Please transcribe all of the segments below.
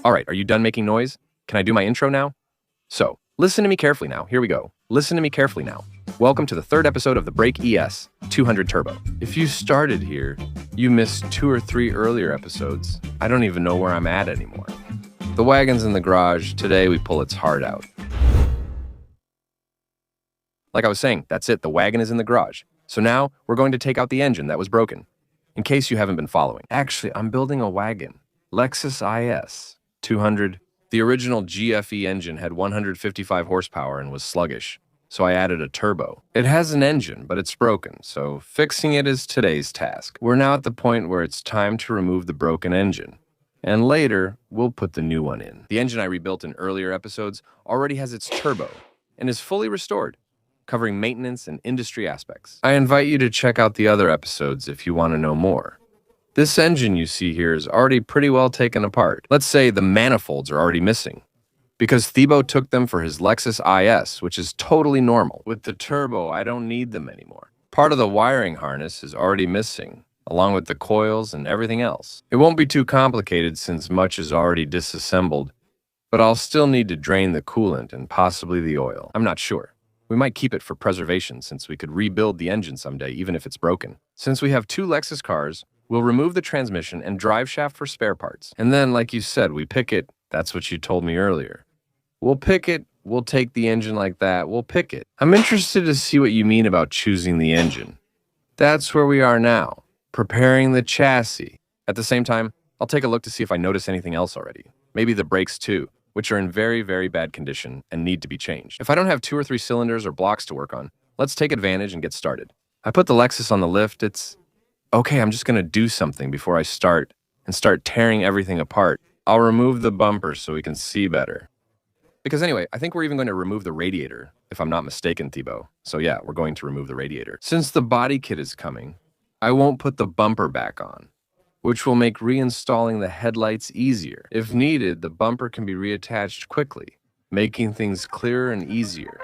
All right, are you done making noise? Can I do my intro now? So, listen to me carefully now. Here we go. Listen to me carefully now. Welcome to the third episode of the Brake ES 200 Turbo. If you started here, you missed 2 or 3 earlier episodes. I don't even know where I'm at anymore. The wagon's in the garage. Today we pull its heart out. Like I was saying, that's it. The wagon is in the garage. So now we're going to take out the engine that was broken. In case you haven't been following. Actually, I'm building a wagon. Lexus IS 200. The original GFE engine had 155 horsepower and was sluggish, so I added a turbo. It has an engine, but it's broken, so fixing it is today's task. We're now at the point where it's time to remove the broken engine, and later, we'll put the new one in. The engine I rebuilt in earlier episodes already has its turbo and is fully restored, covering maintenance and industry aspects. I invite you to check out the other episodes if you want to know more. This engine you see here is already pretty well taken apart. Let's say the manifolds are already missing, because Thibaut took them for his Lexus IS, which is totally normal. With the turbo, I don't need them anymore. Part of the wiring harness is already missing, along with the coils and everything else. It won't be too complicated since much is already disassembled, but I'll still need to drain the coolant and possibly the oil. I'm not sure. We might keep it for preservation since we could rebuild the engine someday, even if it's broken. Since we have 2 Lexus cars, we'll remove the transmission and drive shaft for spare parts. And then, like you said, we pick it. That's what you told me earlier. We'll pick it. We'll take the engine like that. We'll pick it. I'm interested to see what you mean about choosing the engine. That's where we are now, preparing the chassis. At the same time, I'll take a look to see if I notice anything else already. Maybe the brakes too, which are in very, very bad condition and need to be changed. If I don't have 2 or 3 cylinders or blocks to work on, let's take advantage and get started. I put the Lexus on the lift. It's okay, I'm just going to do something before I start tearing everything apart. I'll remove the bumper so we can see better. Because anyway, I think we're even going to remove the radiator, if I'm not mistaken, Thibaut. So yeah, we're going to remove the radiator. Since the body kit is coming, I won't put the bumper back on, which will make reinstalling the headlights easier. If needed, the bumper can be reattached quickly, making things clearer and easier.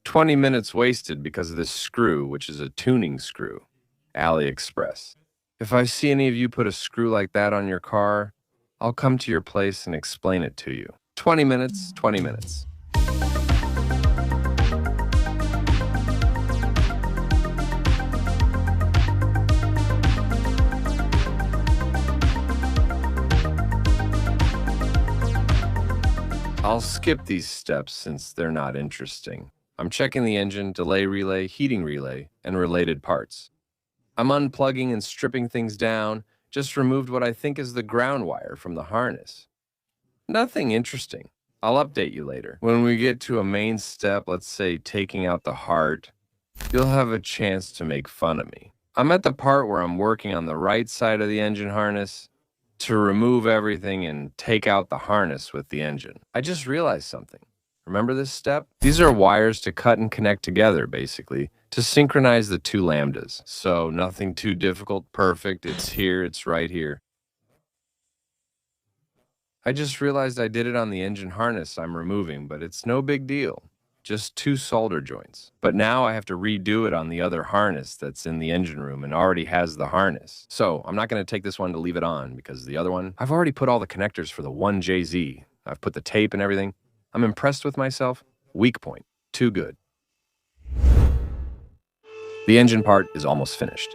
"20 minutes wasted because of this screw, which is a tuning screw. AliExpress. If I see any of you put a screw like that on your car, I'll come to your place and explain it to you. 20 minutes, 20 minutes. I'll skip these steps since they're not interesting. I'm checking the engine, delay relay, heating relay, and related parts. I'm unplugging and stripping things down, just removed what I think is the ground wire from the harness. Nothing interesting. I'll update you later. When we get to a main step, let's say taking out the heart, you'll have a chance to make fun of me. I'm at the part where I'm working on the right side of the engine harness to remove everything and take out the harness with the engine. I just realized something. Remember this step? These are wires to cut and connect together, basically, to synchronize the 2 lambdas. So nothing too difficult, perfect, it's here, it's right here. I just realized I did it on the engine harness I'm removing, but it's no big deal. Just 2 solder joints. But now I have to redo it on the other harness that's in the engine room and already has the harness. So I'm not going to take this one to leave it on because the other one, I've already put all the connectors for the 1JZ. I've put the tape and everything. I'm impressed with myself. Weak point. Too good. The engine part is almost finished.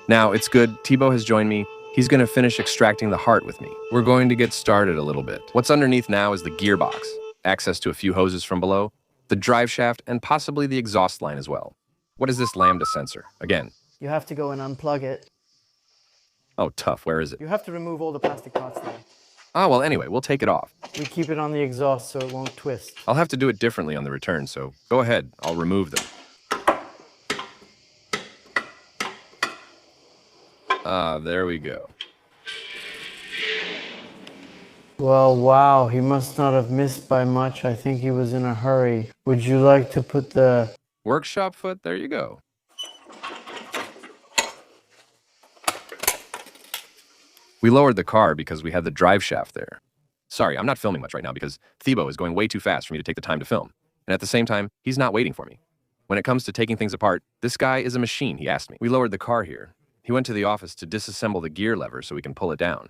Now, it's good. Thibaut has joined me. He's going to finish extracting the heart with me. We're going to get started a little bit. What's underneath now is the gearbox, access to a few hoses from below, the drive shaft, and possibly the exhaust line as well. What is this lambda sensor? Again. You have to go and unplug it. Oh, tough. Where is it? You have to remove all the plastic parts there. Ah, well, anyway, we'll take it off. We keep it on the exhaust so it won't twist. I'll have to do it differently on the return, so go ahead. I'll remove them. Ah, there we go. Well, wow, he must not have missed by much. I think he was in a hurry. Would you like to put the... Workshop foot, there you go. We lowered the car because we had the drive shaft there. Sorry, I'm not filming much right now because Thibaut is going way too fast for me to take the time to film. And at the same time, he's not waiting for me. When it comes to taking things apart, this guy is a machine, he asked me. We lowered the car here. He went to the office to disassemble the gear lever so we can pull it down.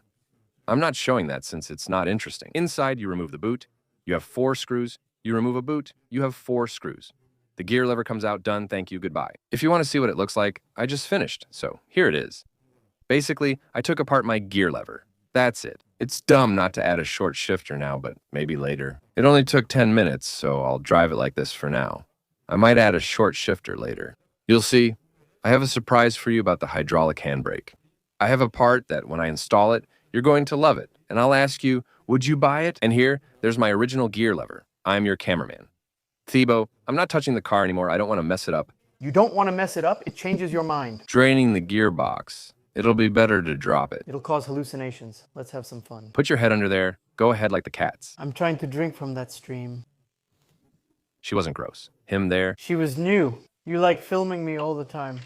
I'm not showing that since it's not interesting. Inside, you remove the boot. You have 4 screws. You remove a boot. You have 4 screws. The gear lever comes out, done, thank you, goodbye. If you want to see what it looks like, I just finished, so here it is. Basically, I took apart my gear lever. That's it. It's dumb not to add a short shifter now, but maybe later. It only took 10 minutes, so I'll drive it like this for now. I might add a short shifter later. You'll see, I have a surprise for you about the hydraulic handbrake. I have a part that when I install it, you're going to love it, and I'll ask you, would you buy it? And here, there's my original gear lever. I'm your cameraman. Thibaut, I'm not touching the car anymore. I don't want to mess it up. You don't want to mess it up? It changes your mind. Draining the gearbox. It'll be better to drop it. It'll cause hallucinations. Let's have some fun. Put your head under there. Go ahead like the cats. I'm trying to drink from that stream. She wasn't gross. Him there. She was new. You like filming me all the time.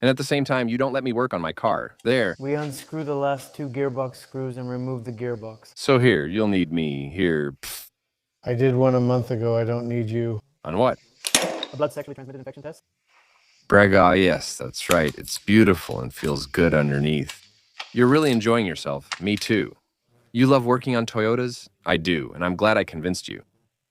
And at the same time, you don't let me work on my car. There. We unscrew the last 2 gearbox screws and remove the gearbox. So here, you'll need me. Here. Pfft. I did one a month ago. I don't need you. On what? A blood sexually transmitted infection test? Braga, yes, that's right. It's beautiful and feels good underneath. You're really enjoying yourself. Me too. You love working on Toyotas? I do, and I'm glad I convinced you.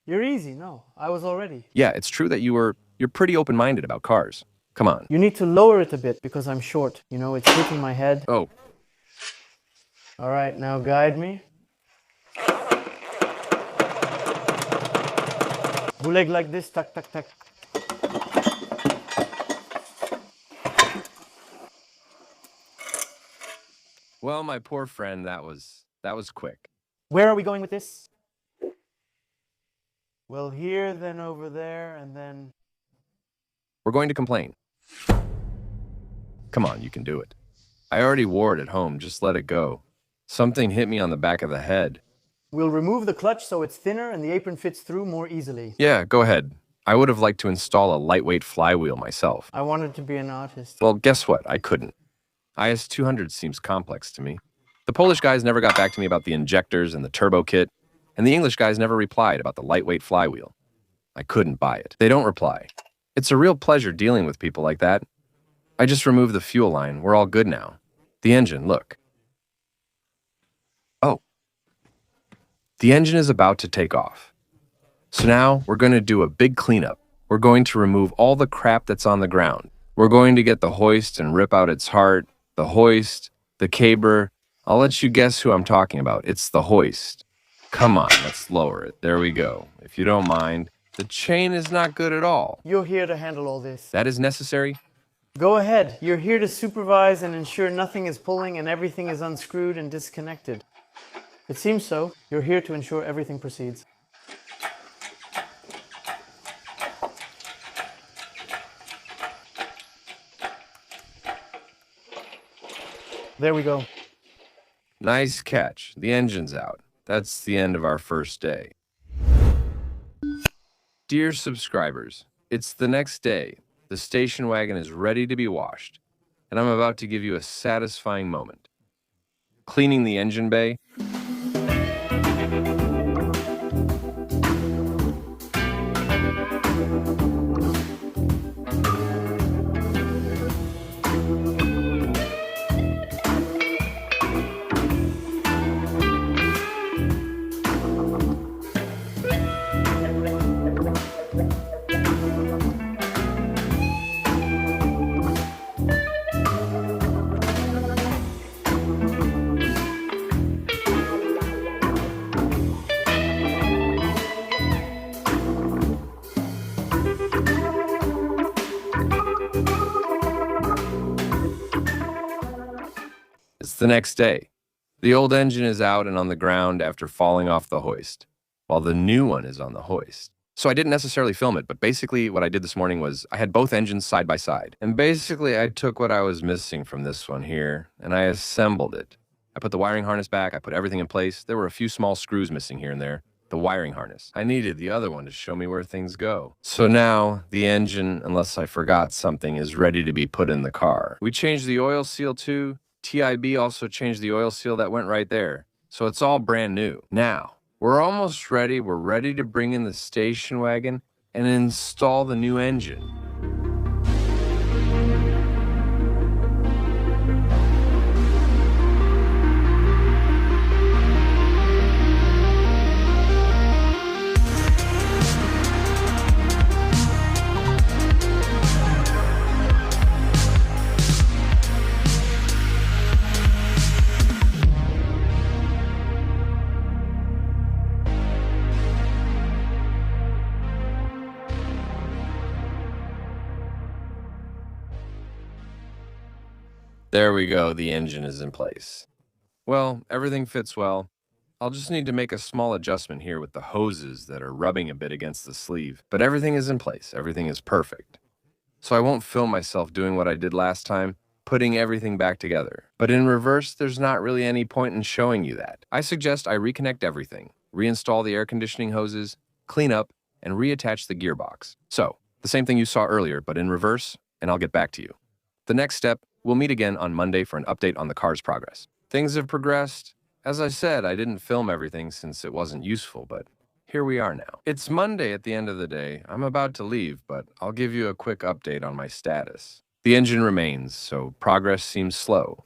You're easy. No, I was already. Yeah, it's true that you're pretty open-minded about cars. Come on. You need to lower it a bit because I'm short. You know, it's hitting my head. Oh. All right, now guide me. Bootleg like this, tuck, tuck, tuck. Well, my poor friend, that was quick. Where are we going with this? Well, here, then over there, and then... We're going to complain. Come on, you can do it. I already wore it at home, just let it go. Something hit me on the back of the head. We'll remove the clutch so it's thinner and the apron fits through more easily. Yeah, go ahead. I would have liked to install a lightweight flywheel myself. I wanted to be an artist. Well, guess what? I couldn't. IS-200 seems complex to me. The Polish guys never got back to me about the injectors and the turbo kit, and the English guys never replied about the lightweight flywheel. I couldn't buy it. They don't reply. It's a real pleasure dealing with people like that. I just removed the fuel line. We're all good now. The engine, look. Oh. The engine is about to take off. So now we're going to do a big cleanup. We're going to remove all the crap that's on the ground. We're going to get the hoist and rip out its heart, the hoist, the caber. I'll let you guess who I'm talking about. It's the hoist. Come on, let's lower it. There we go. If you don't mind. The chain is not good at all. You're here to handle all this. That is necessary? Go ahead. You're here to supervise and ensure nothing is pulling and everything is unscrewed and disconnected. It seems so. You're here to ensure everything proceeds. There we go. Nice catch. The engine's out. That's the end of our first day. Dear subscribers, it's the next day. The station wagon is ready to be washed, and I'm about to give you a satisfying moment. Cleaning the engine bay. It's the next day. The old engine is out and on the ground after falling off the hoist, while the new one is on the hoist. So I didn't necessarily film it, but basically what I did this morning was I had both engines side by side. And basically I took what I was missing from this one here, and I assembled it. I put the wiring harness back, I put everything in place. There were a few small screws missing here and there. The wiring harness. I needed the other one to show me where things go. So now, the engine, unless I forgot something, is ready to be put in the car. We changed the oil seal too. TIB also changed the oil seal that went right there. So it's all brand new. Now, we're almost ready. We're ready to bring in the station wagon and install the new engine. There we go, the engine is in place. Well, everything fits well. I'll just need to make a small adjustment here with the hoses that are rubbing a bit against the sleeve, but everything is in place, everything is perfect. So I won't film myself doing what I did last time, putting everything back together. But in reverse, there's not really any point in showing you that. I suggest I reconnect everything, reinstall the air conditioning hoses, clean up, and reattach the gearbox. So, the same thing you saw earlier, but in reverse, and I'll get back to you. The next step, we'll meet again on Monday for an update on the car's progress. Things have progressed. As I said, I didn't film everything since it wasn't useful, but here we are now. It's Monday at the end of the day. I'm about to leave, but I'll give you a quick update on my status. The engine remains, so progress seems slow.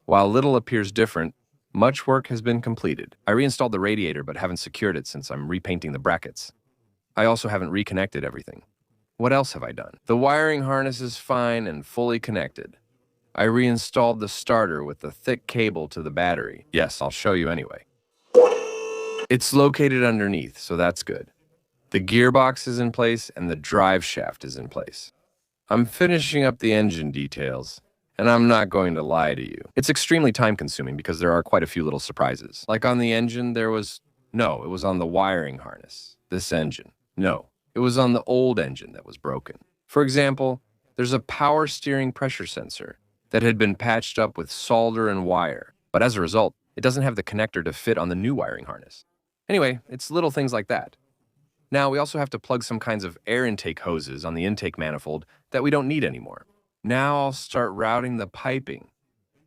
While little appears different, much work has been completed. I reinstalled the radiator but haven't secured it since I'm repainting the brackets. I also haven't reconnected everything. What else have I done? The wiring harness is fine and fully connected. I reinstalled the starter with the thick cable to the battery. Yes, I'll show you anyway. It's located underneath, so that's good. The gearbox is in place and the drive shaft is in place. I'm finishing up the engine details, and I'm not going to lie to you. It's extremely time-consuming because there are quite a few little surprises. Like on the engine, it was on the wiring harness. This engine. No, it was on the old engine that was broken. For example, there's a power steering pressure sensor that had been patched up with solder and wire, but as a result, it doesn't have the connector to fit on the new wiring harness. Anyway, it's little things like that. Now, we also have to plug some kinds of air intake hoses on the intake manifold that we don't need anymore. Now I'll start routing the piping.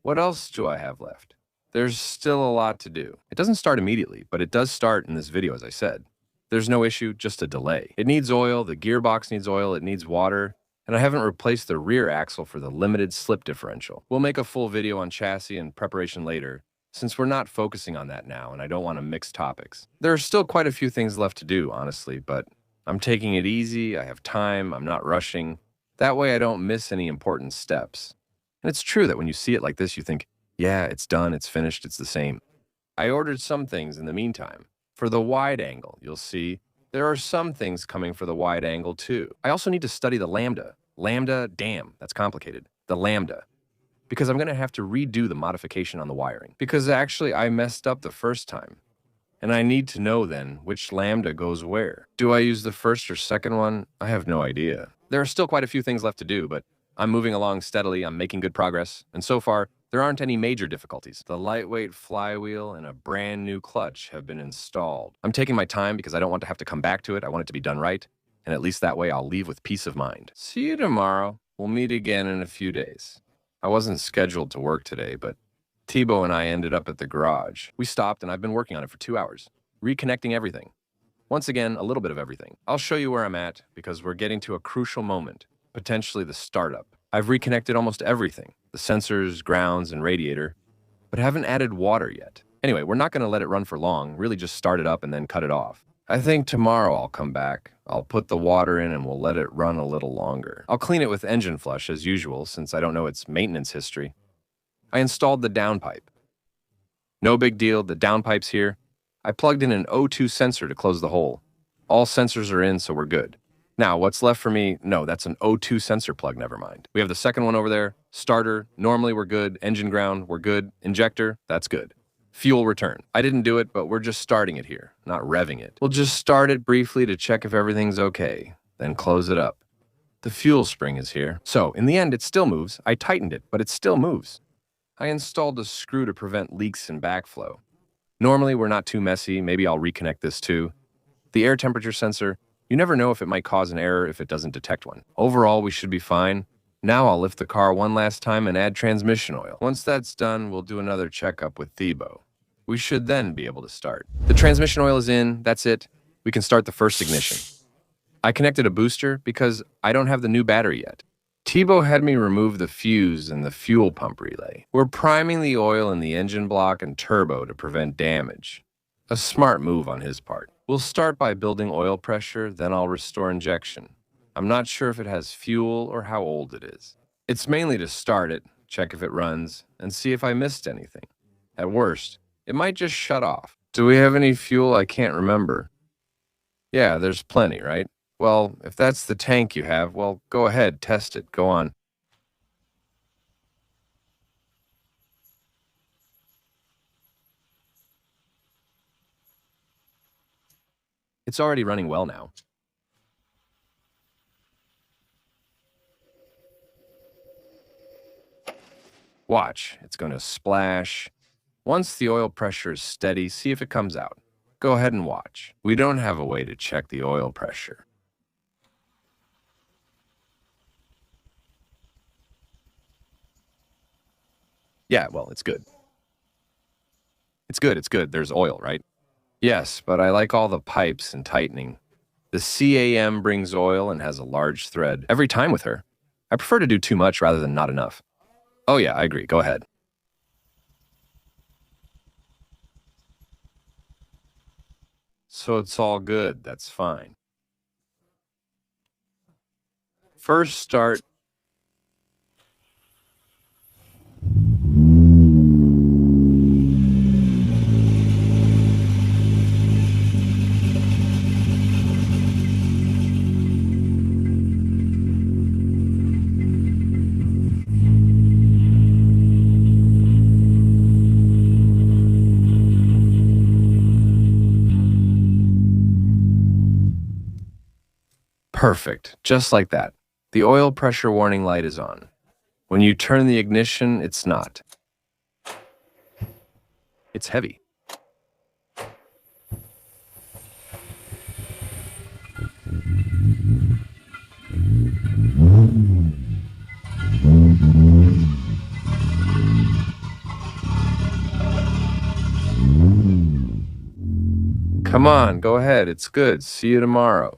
What else do I have left? There's still a lot to do. It doesn't start immediately, but it does start in this video, as I said. There's no issue, just a delay. It needs oil, the gearbox needs oil, it needs water, and I haven't replaced the rear axle for the limited slip differential. We'll make a full video on chassis and preparation later, since we're not focusing on that now and I don't want to mix topics. There are still quite a few things left to do, honestly, but I'm taking it easy, I have time, I'm not rushing. That way I don't miss any important steps. And it's true that when you see it like this, you think, yeah, it's done, it's finished, it's the same. I ordered some things in the meantime. For the wide angle, you'll see, there are some things coming for the wide angle too. I also need to study the lambda. Lambda, damn, that's complicated. The lambda. Because I'm going to have to redo the modification on the wiring. Because actually I messed up the first time. And I need to know then which lambda goes where. Do I use the first or second one? I have no idea. There are still quite a few things left to do, but I'm moving along steadily, I'm making good progress, and so far, there aren't any major difficulties. The lightweight flywheel and a brand new clutch have been installed. I'm taking my time because I don't want to have to come back to it. I want it to be done right, and at least that way I'll leave with peace of mind. See you tomorrow. We'll meet again in a few days. I wasn't scheduled to work today, but Thibaut and I ended up at the garage. We stopped and I've been working on it for 2 hours, reconnecting everything. Once again, a little bit of everything. I'll show you where I'm at because we're getting to a crucial moment, potentially the startup. I've reconnected almost everything, the sensors, grounds, and radiator, but haven't added water yet. Anyway, we're not going to let it run for long, really just start it up and then cut it off. I think tomorrow I'll come back. I'll put the water in and we'll let it run a little longer. I'll clean it with engine flush as usual since I don't know its maintenance history. I installed the downpipe. No big deal, the downpipe's here. I plugged in an O2 sensor to close the hole. All sensors are in, so we're good. Now, what's left for me? No, that's an O2 sensor plug, never mind. We have the second one over there. Starter, normally we're good. Engine ground, we're good. Injector, that's good. Fuel return. I didn't do it, but we're just starting it here, not revving it. We'll just start it briefly to check if everything's okay, then close it up. The fuel spring is here. So, in the end, it still moves. I tightened it, but it still moves. I installed a screw to prevent leaks and backflow. Normally, we're not too messy. Maybe I'll reconnect this too. The air temperature sensor, you never know if it might cause an error if it doesn't detect one. Overall, we should be fine. Now I'll lift the car one last time and add transmission oil. Once that's done, we'll do another checkup with Thebo. We should then be able to start. The transmission oil is in, that's it. We can start the first ignition. I connected a booster because I don't have the new battery yet. Tebow had me remove the fuse and the fuel pump relay. We're priming the oil in the engine block and turbo to prevent damage. A smart move on his part. We'll start by building oil pressure, then I'll restore injection. I'm not sure if it has fuel or how old it is. It's mainly to start it, check if it runs, and see if I missed anything. At worst, it might just shut off. Do we have any fuel? I can't remember. Yeah, there's plenty, right? Well, if that's the tank you have, well, go ahead, test it. Go on. It's already running well now. Watch, it's going to splash. Once the oil pressure is steady, see if it comes out. Go ahead and watch. We don't have a way to check the oil pressure. Yeah, well, it's good. It's good. There's oil, right? Yes, but I like all the pipes and tightening. The CAM brings oil and has a large thread every time with her. I prefer to do too much rather than not enough. Oh yeah, I agree. Go ahead. So it's all good. That's fine. First start. Perfect. Just like that. The oil pressure warning light is on. When you turn the ignition, it's not. It's heavy. Come on, go ahead. It's good. See you tomorrow.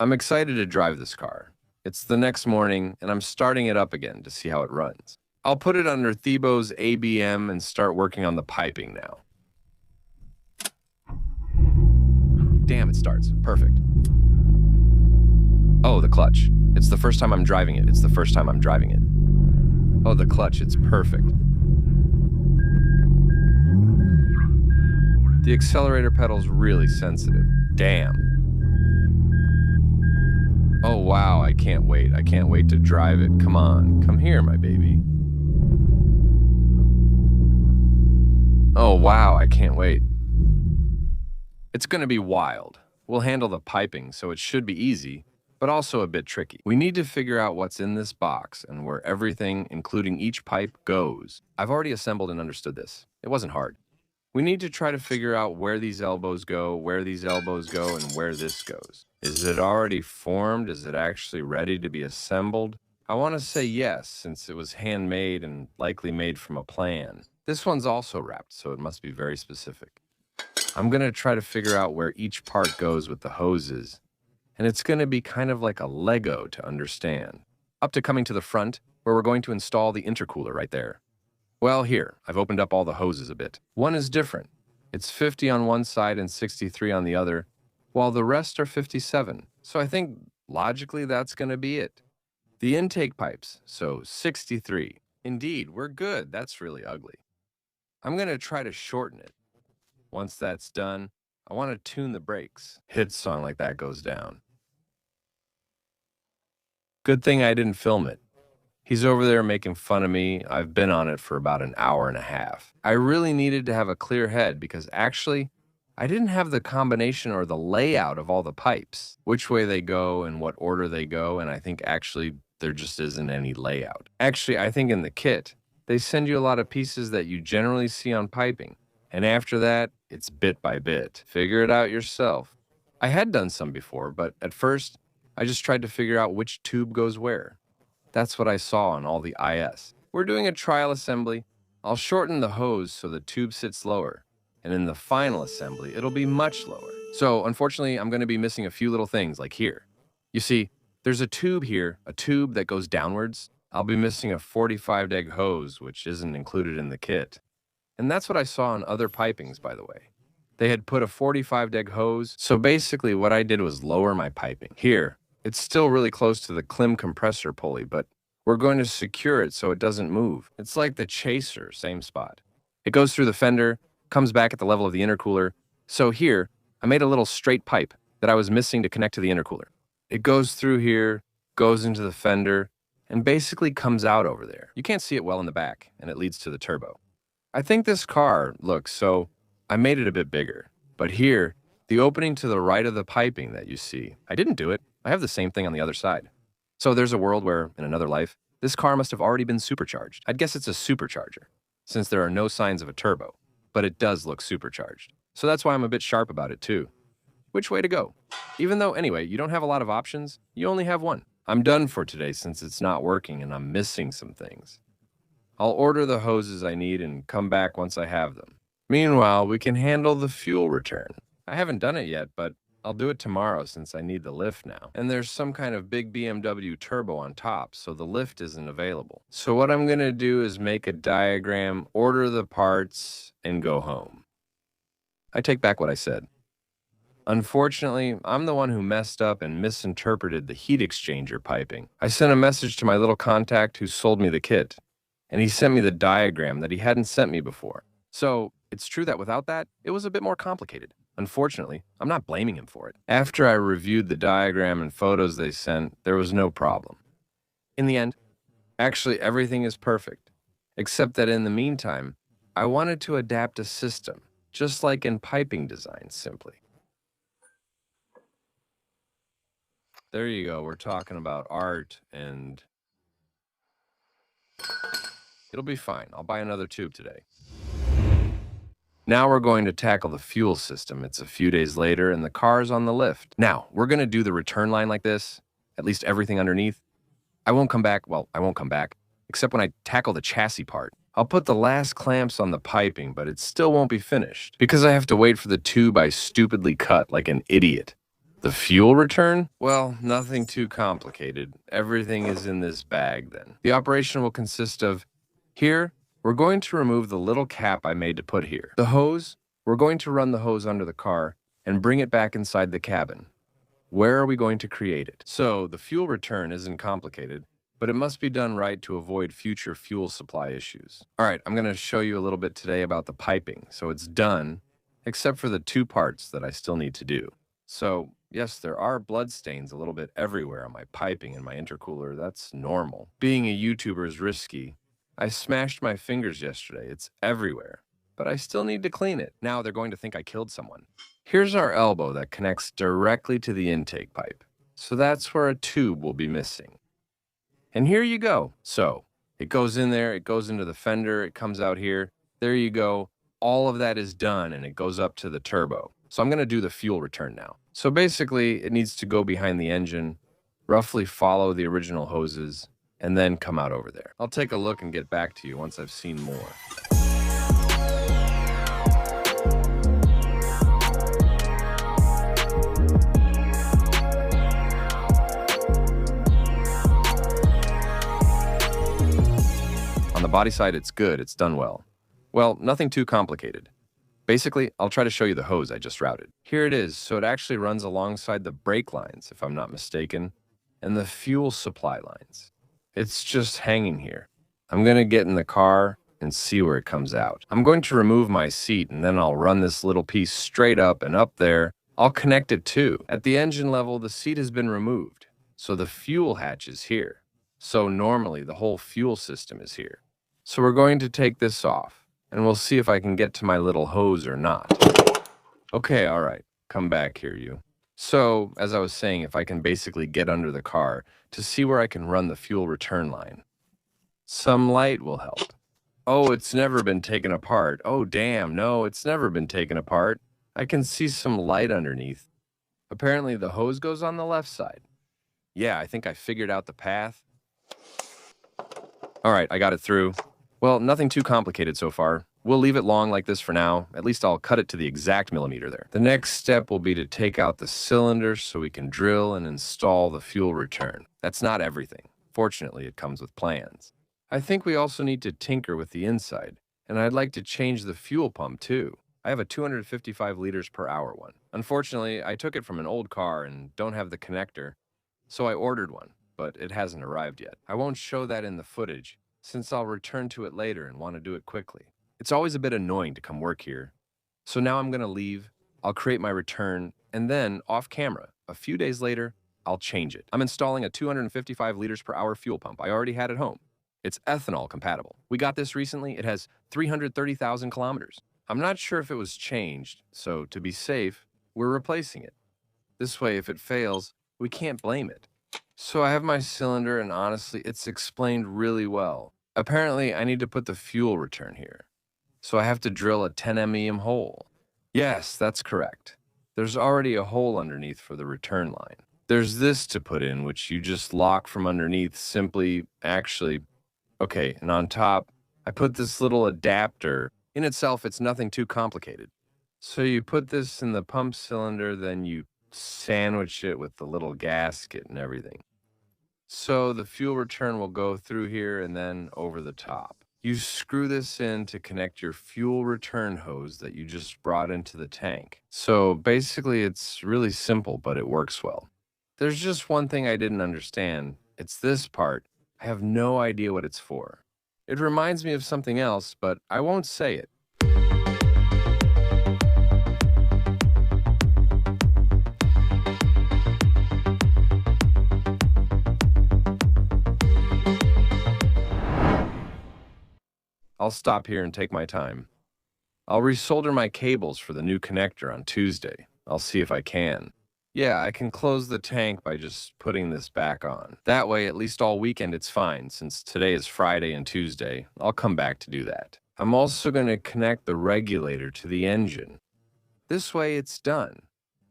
I'm excited to drive this car. It's the next morning, and I'm starting it up again to see how it runs. I'll put it under Thebo's ABM and start working on the piping now. Damn, it starts. Perfect. Oh, the clutch. It's the first time I'm driving it. It's the first time I'm driving it. Oh, the clutch. It's perfect. The accelerator pedal's really sensitive. Damn. Oh, wow, I can't wait. I can't wait to drive it. Come on, come here, my baby. Oh, wow, I can't wait. It's gonna be wild. We'll handle the piping, so it should be easy, but also a bit tricky. We need to figure out what's in this box and where everything, including each pipe, goes. I've already assembled and understood this. It wasn't hard. We need to try to figure out where these elbows go, where these elbows go, and where this goes. Is it already formed? Is it actually ready to be assembled? I want to say yes, since it was handmade and likely made from a plan. This one's also wrapped, so it must be very specific. I'm going to try to figure out where each part goes with the hoses, and it's going to be kind of like a Lego to understand. Up to coming to the front, where we're going to install the intercooler right there. Well, here, I've opened up all the hoses a bit. One is different. It's 50 on one side and 63 on the other, while the rest are 57. So I think logically that's going to be it. The intake pipes, so 63. Indeed, we're good. That's really ugly. I'm going to try to shorten it. Once that's done, I want to tune the brakes. Hit song like that goes down. Good thing I didn't film it. He's over there making fun of me. I've been on it for about an hour and a half. I really needed to have a clear head because actually, I didn't have the combination or the layout of all the pipes, which way they go and what order they go, and I think actually there just isn't any layout. Actually, I think in the kit, they send you a lot of pieces that you generally see on piping, and after that, it's bit by bit. Figure it out yourself. I had done some before, but at first, I just tried to figure out which tube goes where. That's what I saw on all the IS. We're doing a trial assembly. I'll shorten the hose so the tube sits lower, and in the final assembly, it'll be much lower. So, unfortunately, I'm going to be missing a few little things, like here. You see, there's a tube here, a tube that goes downwards. I'll be missing a 45 deg hose, which isn't included in the kit. And that's what I saw on other pipings, by the way. They had put a 45 deg hose, so basically what I did was lower my piping. Here, it's still really close to the Klim compressor pulley, but we're going to secure it so it doesn't move. It's like the chaser, same spot. It goes through the fender, comes back at the level of the intercooler. So here, I made a little straight pipe that I was missing to connect to the intercooler. It goes through here, goes into the fender, and basically comes out over there. You can't see it well in the back, and it leads to the turbo. I think this car looks so I made it a bit bigger. But here, the opening to the right of the piping that you see, I didn't do it. I have the same thing on the other side. So there's a world where, in another life, this car must have already been supercharged. I'd guess it's a supercharger, since there are no signs of a turbo, but it does look supercharged. So that's why I'm a bit sharp about it too. Which way to go? Even though, anyway, you don't have a lot of options, you only have one. I'm done for today since it's not working and I'm missing some things. I'll order the hoses I need and come back once I have them. Meanwhile, we can handle the fuel return. I haven't done it yet, but I'll do it tomorrow since I need the lift now. And there's some kind of big BMW turbo on top, so the lift isn't available. So what I'm gonna do is make a diagram, order the parts, and go home. I take back what I said. Unfortunately, I'm the one who messed up and misinterpreted the heat exchanger piping. I sent a message to my little contact who sold me the kit, and he sent me the diagram that he hadn't sent me before. So, it's true that without that, it was a bit more complicated. Unfortunately, I'm not blaming him for it. After I reviewed the diagram and photos they sent, there was no problem. In the end, actually everything is perfect. Except that in the meantime, I wanted to adapt a system, just like in piping design, simply. There you go, we're talking about art and... It'll be fine, I'll buy another tube today. Now we're going to tackle the fuel system. It's a few days later and the car's on the lift. Now, we're going to do the return line like this, at least everything underneath. I won't come back, except when I tackle the chassis part. I'll put the last clamps on the piping, but it still won't be finished because I have to wait for the tube I stupidly cut like an idiot. The fuel return? Well, nothing too complicated. Everything is in this bag then. The operation will consist of here, we're going to remove the little cap I made to put here. The hose, we're going to run the hose under the car and bring it back inside the cabin. Where are we going to create it? So, the fuel return isn't complicated, but it must be done right to avoid future fuel supply issues. All right, I'm going to show you a little bit today about the piping. So it's done, except for the two parts that I still need to do. So, yes, there are blood stains a little bit everywhere on my piping and my intercooler. That's normal. Being a YouTuber is risky. I smashed my fingers yesterday. It's everywhere. But I still need to clean it. Now they're going to think I killed someone. Here's our elbow that connects directly to the intake pipe. So that's where a tube will be missing. And here you go. So it goes in there, it goes into the fender, it comes out here. There you go. All of that is done and it goes up to the turbo. So I'm going to do the fuel return now. So basically it needs to go behind the engine, roughly follow the original hoses, and then come out over there. I'll take a look and get back to you once I've seen more. On the body side, it's good, it's done well. Well, nothing too complicated. Basically, I'll try to show you the hose I just routed. Here it is, so it actually runs alongside the brake lines, if I'm not mistaken, and the fuel supply lines. It's just hanging here. I'm gonna get in the car and see where it comes out. I'm going to remove my seat and then I'll run this little piece straight up and up there. I'll connect it too. At the engine level, the seat has been removed, so the fuel hatch is here. So normally the whole fuel system is here. So we're going to take this off and we'll see if I can get to my little hose or not. Okay, all right. Come back here, you. So, as I was saying, if I can basically get under the car to see where I can run the fuel return line, some light will help. Oh, it's never been taken apart. Oh, damn, no, it's never been taken apart. I can see some light underneath. Apparently, the hose goes on the left side. Yeah, I think I figured out the path. All right, I got it through. Well, nothing too complicated so far. We'll leave it long like this for now. At least I'll cut it to the exact millimeter there. The next step will be to take out the cylinder so we can drill and install the fuel return. That's not everything. Fortunately, it comes with plans. I think we also need to tinker with the inside, and I'd like to change the fuel pump too. I have a 255 liters per hour one. Unfortunately, I took it from an old car and don't have the connector, so I ordered one, but it hasn't arrived yet. I won't show that in the footage, since I'll return to it later and want to do it quickly. It's always a bit annoying to come work here. So now I'm going to leave, I'll create my return, and then, off camera, a few days later, I'll change it. I'm installing a 255 liters per hour fuel pump I already had at home. It's ethanol compatible. We got this recently. It has 330,000 kilometers. I'm not sure if it was changed, so to be safe, we're replacing it. This way, if it fails, we can't blame it. So I have my cylinder, and honestly, it's explained really well. Apparently, I need to put the fuel return here. So I have to drill a 10 MEM hole. Yes, that's correct. There's already a hole underneath for the return line. There's this to put in, which you just lock from underneath okay, and on top, I put this little adapter. In itself, it's nothing too complicated. So you put this in the pump cylinder, then you sandwich it with the little gasket and everything. So the fuel return will go through here and then over the top. You screw this in to connect your fuel return hose that you just brought into the tank. So basically, it's really simple, but it works well. There's just one thing I didn't understand. It's this part. I have no idea what it's for. It reminds me of something else, but I won't say it. I'll stop here and take my time. I'll resolder my cables for the new connector on Tuesday. I'll see if I can. Yeah, I can close the tank by just putting this back on. That way, at least all weekend it's fine, since today is Friday and Tuesday. I'll come back to do that. I'm also going to connect the regulator to the engine. This way it's done.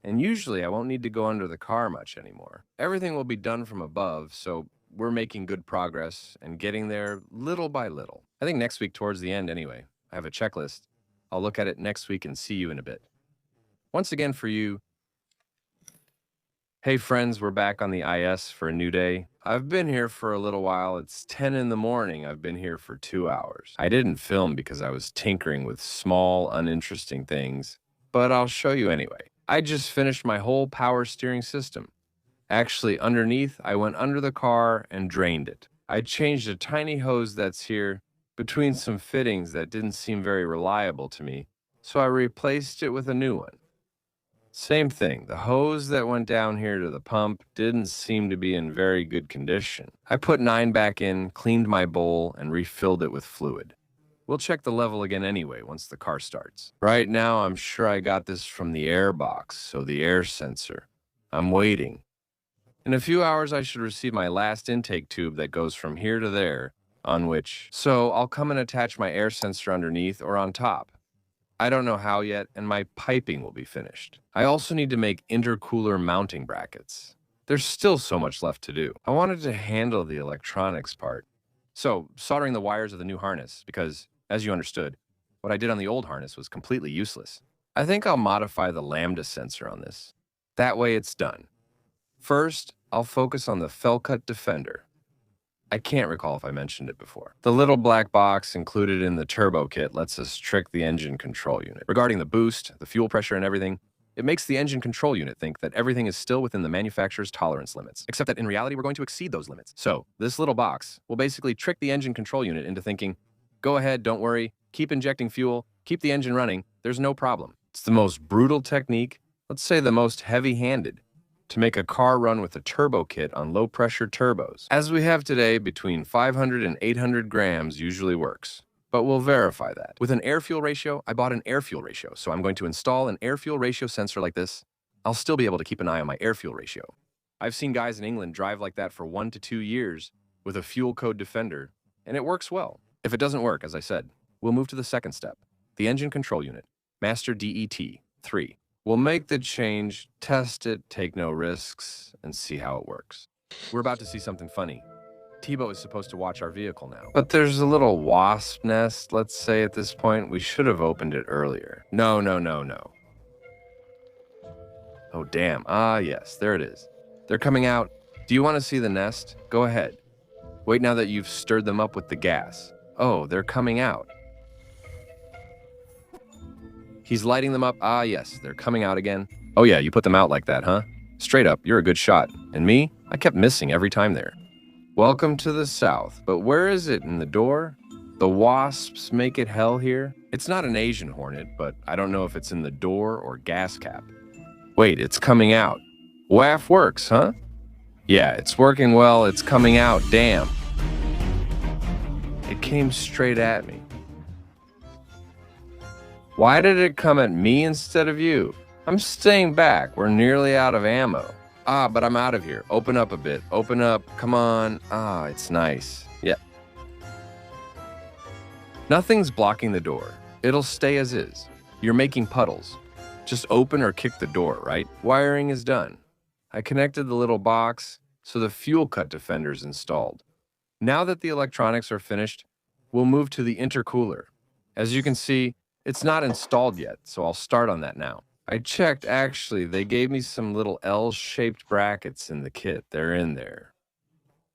And usually I won't need to go under the car much anymore. Everything will be done from above, so we're making good progress and getting there little by little. I think next week towards the end anyway. I have a checklist. I'll look at it next week and see you in a bit. Once again for you, hey friends, we're back on the IS for a new day. I've been here for a little while. It's 10 in the morning. I've been here for 2 hours. I didn't film because I was tinkering with small, uninteresting things, but I'll show you anyway. I just finished my whole power steering system. Actually, underneath, I went under the car and drained it. I changed a tiny hose that's here between some fittings that didn't seem very reliable to me, so I replaced it with a new one. Same thing, the hose that went down here to the pump didn't seem to be in very good condition. I put 9 back in, cleaned my bowl, and refilled it with fluid. We'll check the level again anyway once the car starts. Right now, I'm sure I got this from the air box, so the air sensor. I'm waiting. In a few hours, I should receive my last intake tube that goes from here to there, so I'll come and attach my air sensor underneath or on top. I don't know how yet, and my piping will be finished. I also need to make intercooler mounting brackets. There's still so much left to do. I wanted to handle the electronics part. So, soldering the wires of the new harness, because, as you understood, what I did on the old harness was completely useless. I think I'll modify the lambda sensor on this. That way it's done. First, I'll focus on the Felcut Defender. I can't recall if I mentioned it before. The little black box included in the turbo kit lets us trick the engine control unit. Regarding the boost, the fuel pressure and everything, it makes the engine control unit think that everything is still within the manufacturer's tolerance limits, except that in reality we're going to exceed those limits. So, this little box will basically trick the engine control unit into thinking, go ahead, don't worry, keep injecting fuel, keep the engine running, there's no problem. It's the most brutal technique, let's say the most heavy-handed, to make a car run with a turbo kit on low-pressure turbos. As we have today, between 500 and 800 grams usually works. but we'll verify that. With an air-fuel ratio, I bought an air-fuel ratio, so I'm going to install an air-fuel ratio sensor like this. I'll still be able to keep an eye on my air-fuel ratio. I've seen guys in England drive like that for 1 to 2 years with a fuel code defender, and it works well. If it doesn't work, as I said, we'll move to the second step, the engine control unit, master DET 3. We'll make the change, test it, take no risks, and see how it works. We're about to see something funny. Tebow is supposed to watch our vehicle now. But there's a little wasp nest, let's say at this point. We should have opened it earlier. No. Oh, damn. Ah, yes, there it is. They're coming out. Do you want to see the nest? Go ahead. Wait now that you've stirred them up with the gas. Oh, they're coming out. He's lighting them up. Ah, yes, they're coming out again. Oh yeah, you put them out like that, huh? Straight up, you're a good shot. And me? I kept missing every time there. Welcome to the South. But where is it in the door? The wasps make it hell here? It's not an Asian hornet, but I don't know if it's in the door or gas cap. Wait, it's coming out. WAF works, huh? Yeah, it's working well. It's coming out. Damn. It came straight at me. Why did it come at me instead of you? I'm staying back. We're nearly out of ammo. Ah, but I'm out of here. Open up a bit. Open up. Come on. Ah, it's nice. Yeah. Nothing's blocking the door. It'll stay as is. You're making puddles. Just open or kick the door, right? Wiring is done. I connected the little box, so the fuel cut defender's installed. Now that the electronics are finished, we'll move to the intercooler. As you can see, it's not installed yet, so I'll start on that now. I checked, actually, they gave me some little L-shaped brackets in the kit. They're in there.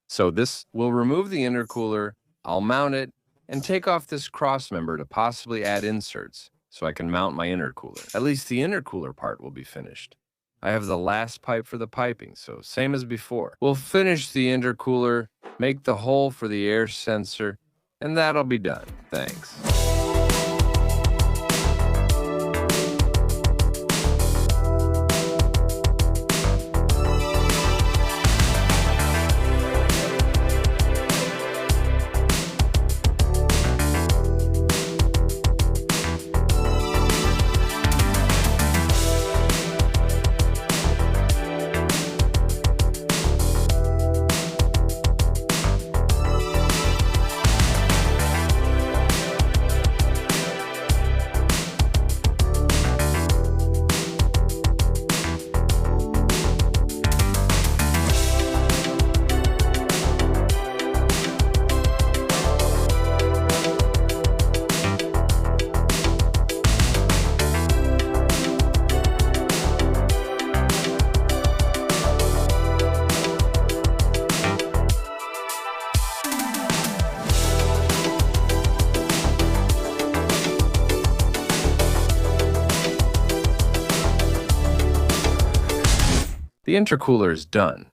So this will remove the intercooler, I'll mount it, and take off this cross member to possibly add inserts so I can mount my intercooler. At least the intercooler part will be finished. I have the last pipe for the piping, so same as before. We'll finish the intercooler, make the hole for the air sensor, and that'll be done. Thanks. The intercooler is done.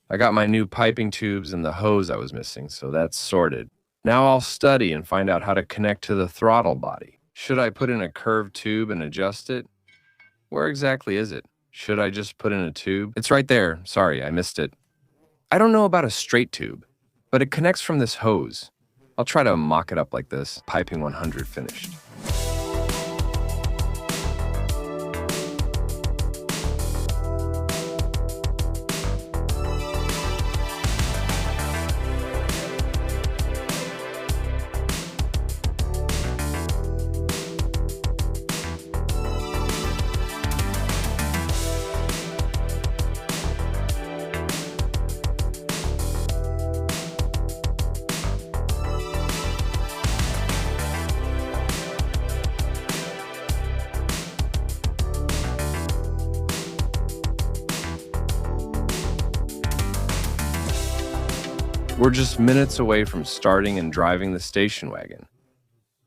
I got my new piping tubes and the hose I was missing, so that's sorted. Now I'll study and find out how to connect to the throttle body. Should I put in a curved tube and adjust it? Where exactly is it? Should I just put in a tube? It's right there. Sorry, I missed it. I don't know about a straight tube, but it connects from this hose. I'll try to mock it up like this. Piping 100 finished. We're just minutes away from starting and driving the station wagon.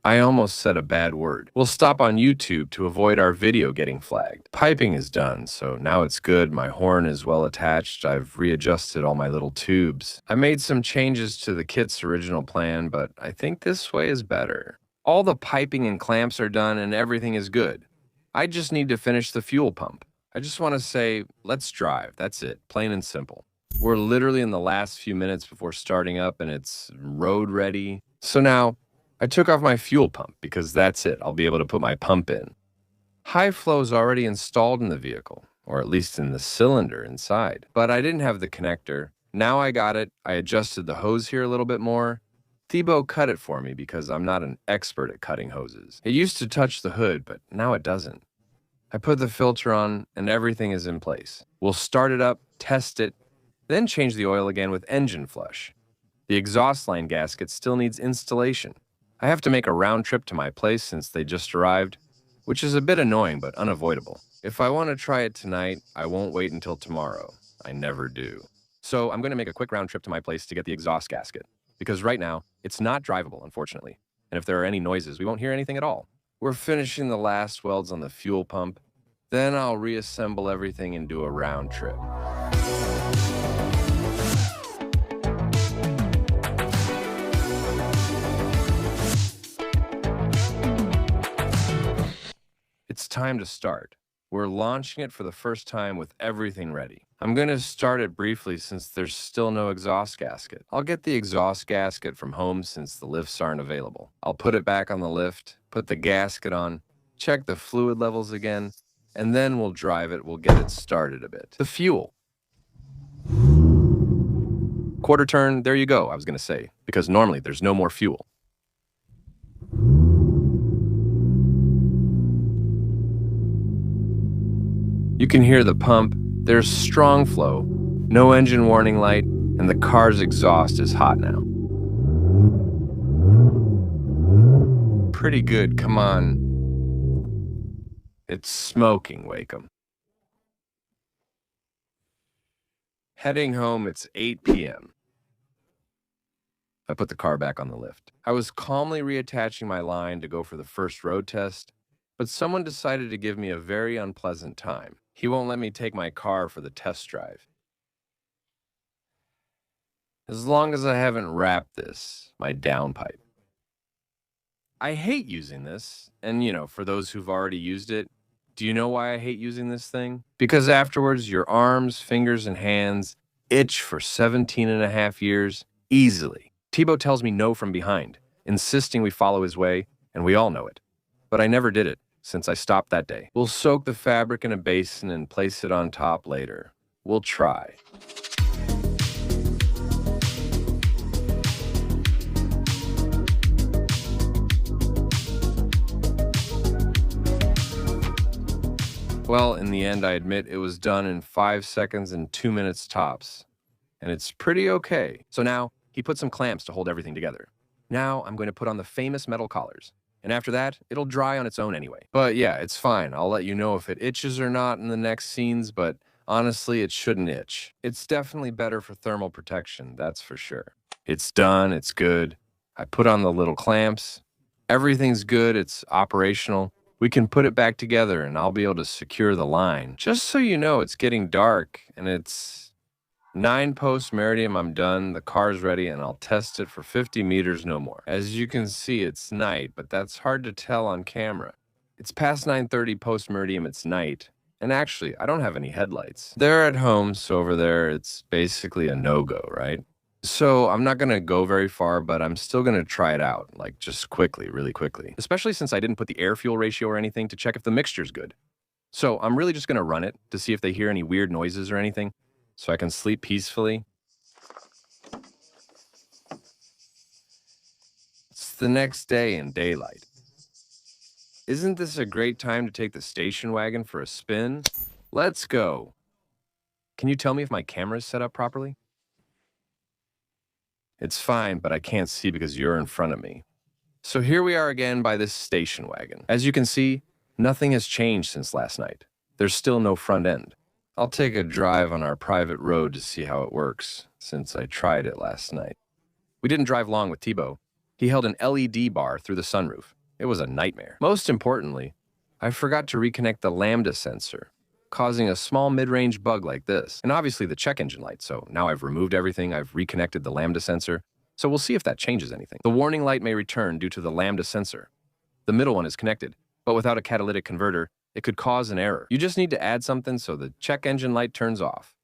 I almost said a bad word. We'll stop on YouTube to avoid our video getting flagged. Piping is done, so now it's good. My horn is well attached. I've readjusted all my little tubes. I made some changes to the kit's original plan, but I think this way is better. All the piping and clamps are done and everything is good. I just need to finish the fuel pump. I just want to say, let's drive. That's it, plain and simple. We're literally in the last few minutes before starting up and it's road ready. So now, I took off my fuel pump because that's it. I'll be able to put my pump in. High flow is already installed in the vehicle, or at least in the cylinder inside. But I didn't have the connector. Now I got it. I adjusted the hose here a little bit more. Thibaut cut it for me because I'm not an expert at cutting hoses. It used to touch the hood, but now it doesn't. I put the filter on and everything is in place. We'll start it up, test it, then change the oil again with engine flush. The exhaust line gasket still needs installation. I have to make a round trip to my place since they just arrived, which is a bit annoying but unavoidable. If I want to try it tonight, I won't wait until tomorrow. I never do. So I'm going to make a quick round trip to my place to get the exhaust gasket, because right now, it's not drivable, unfortunately. And if there are any noises, we won't hear anything at all. We're finishing the last welds on the fuel pump. Then I'll reassemble everything and do a round trip. It's time to start. We're launching it for the first time with everything ready. I'm going to start it briefly since there's still no exhaust gasket. I'll get the exhaust gasket from home since the lifts aren't available. I'll put it back on the lift, put the gasket on, check the fluid levels again, and then we'll drive it. We'll get it started a bit. The fuel. Quarter turn, there you go, I was going to say, because normally there's no more fuel. You can hear the pump. There's strong flow, no engine warning light, and the car's exhaust is hot now. Pretty good, come on. It's smoking, Wakeham. Heading home, it's 8 p.m. I put the car back on the lift. I was calmly reattaching my line to go for the first road test, but someone decided to give me a very unpleasant time. He won't let me take my car for the test drive. As long as I haven't wrapped this, my downpipe. I hate using this, and for those who've already used it, do you know why I hate using this thing? Because afterwards, your arms, fingers, and hands itch for 17 and a half years easily. Thibaut tells me no from behind, insisting we follow his way, and we all know it. But I never did it, since I stopped that day. We'll soak the fabric in a basin and place it on top later. We'll try. Well, in the end, I admit it was done in 5 seconds and 2 minutes tops. And it's pretty okay. So now, he put some clamps to hold everything together. Now, I'm going to put on the famous metal collars. And after that, it'll dry on its own anyway. But yeah, it's fine. I'll let you know if it itches or not in the next scenes, but honestly, it shouldn't itch. It's definitely better for thermal protection, that's for sure. It's done, it's good. I put on the little clamps. Everything's good, it's operational. We can put it back together and I'll be able to secure the line. Just so you know, it's getting dark and it's 9 post-meridium, I'm done, the car's ready, and I'll test it for 50 meters, no more. As you can see, it's night, but that's hard to tell on camera. It's past 9:30 post-meridium, it's night, and actually, I don't have any headlights. They're at home, so over there, it's basically a no-go, right? So I'm not gonna go very far, but I'm still gonna try it out, like just quickly, really quickly. Especially since I didn't put the air-fuel ratio or anything to check if the mixture's good. So I'm really just gonna run it to see if they hear any weird noises or anything, so I can sleep peacefully. It's the next day in daylight. Isn't this a great time to take the station wagon for a spin? Let's go. Can you tell me if my camera is set up properly? It's fine, but I can't see because you're in front of me. So here we are again by this station wagon. As you can see, nothing has changed since last night. There's still no front end. I'll take a drive on our private road to see how it works, since I tried it last night. We didn't drive long with Thibaut. He held an LED bar through the sunroof. It was a nightmare. Most importantly, I forgot to reconnect the lambda sensor, causing a small mid-range bug like this. And obviously the check engine light, so now I've removed everything, I've reconnected the lambda sensor, so we'll see if that changes anything. The warning light may return due to the lambda sensor. The middle one is connected, but without a catalytic converter, it could cause an error. You just need to add something so the check engine light turns off.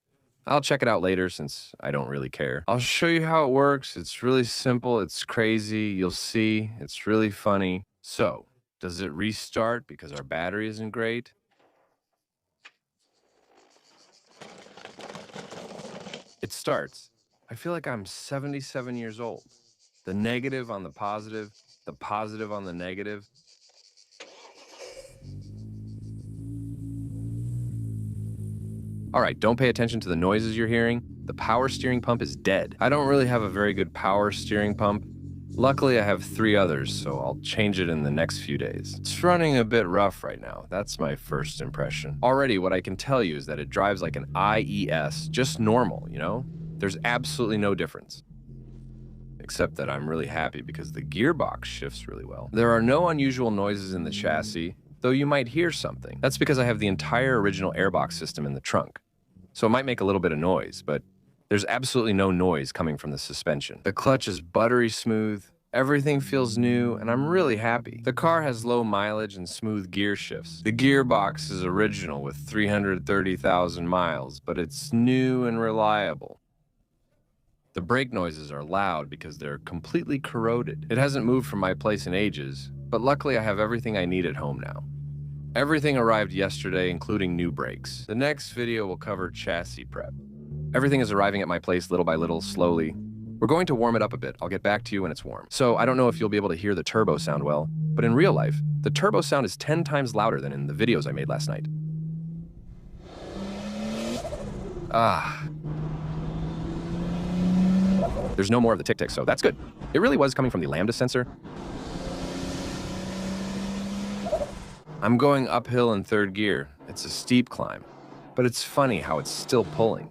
I'll check it out later since I don't really care. I'll show you how it works. It's really simple. It's crazy. You'll see. It's really funny. So, does it restart because our battery isn't great? It starts. I feel like I'm 77 years old. The negative on the positive on the negative. All right, don't pay attention to the noises you're hearing. The power steering pump is dead. I don't really have a very good power steering pump. Luckily, I have 3 others, so I'll change it in the next few days. It's running a bit rough right now. That's my first impression. Already, what I can tell you is that it drives like an IES, just normal, you know? There's absolutely no difference. Except that I'm really happy because the gearbox shifts really well. There are no unusual noises in the chassis, though you might hear something. That's because I have the entire original airbox system in the trunk. So it might make a little bit of noise, but there's absolutely no noise coming from the suspension. The clutch is buttery smooth, everything feels new, and I'm really happy. The car has low mileage and smooth gear shifts. The gearbox is original with 330,000 miles, but it's new and reliable. The brake noises are loud because they're completely corroded. It hasn't moved from my place in ages, but luckily I have everything I need at home now. Everything arrived yesterday, including new brakes. The next video will cover chassis prep. Everything is arriving at my place little by little, slowly. We're going to warm it up a bit. I'll get back to you when it's warm. So I don't know if you'll be able to hear the turbo sound well, but in real life, the turbo sound is 10 times louder than in the videos I made last night. There's no more of the tick-tick, so that's good. It really was coming from the lambda sensor. I'm going uphill in 3rd gear. It's a steep climb, but it's funny how it's still pulling.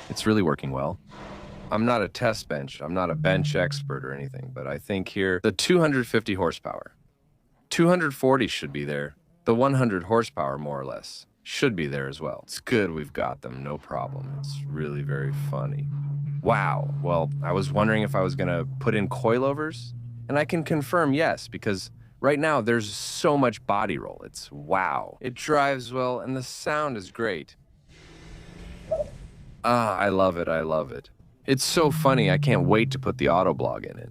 It's really working well. I'm not a test bench. I'm not a bench expert or anything, but I think here, the 250 horsepower. 240 should be there. The 100 horsepower, more or less, should be there as well. It's good we've got them, no problem. It's really very funny. Wow, well, I was wondering if I was gonna put in coilovers, and I can confirm yes, because right now there's so much body roll. It's wow. It drives well, and the sound is great. I love it, I love it. It's so funny, I can't wait to put the autoblog in it.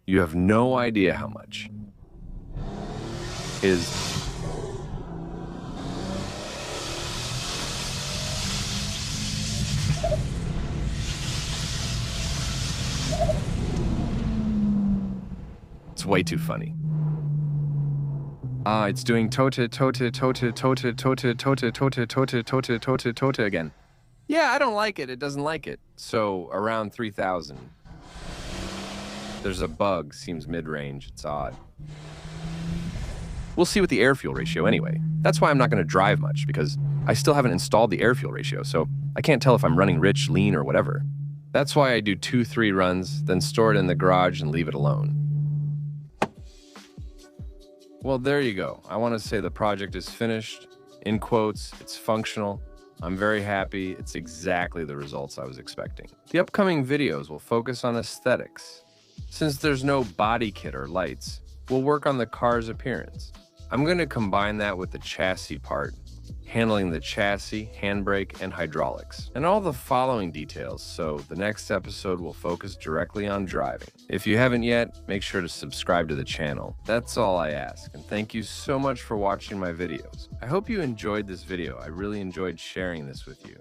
You have no idea how much. It's way too funny. It's doing tota again. Yeah, I don't like it. It doesn't like it. So around 3,000. There's a bug, seems mid-range. It's odd. We'll see with the air-fuel ratio anyway. That's why I'm not going to drive much, because I still haven't installed the air-fuel ratio, so I can't tell if I'm running rich, lean, or whatever. That's why I do 2-3 runs, then store it in the garage and leave it alone. Well, there you go. I want to say the project is finished. In quotes, it's functional. I'm very happy. It's exactly the results I was expecting. The upcoming videos will focus on aesthetics. Since there's no body kit or lights, we'll work on the car's appearance. I'm going to combine that with the chassis part, handling the chassis, handbrake, and hydraulics, and all the following details, so the next episode will focus directly on driving. If you haven't yet, make sure to subscribe to the channel. That's all I ask, and thank you so much for watching my videos. I hope you enjoyed this video. I really enjoyed sharing this with you.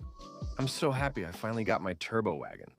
I'm so happy I finally got my turbo wagon.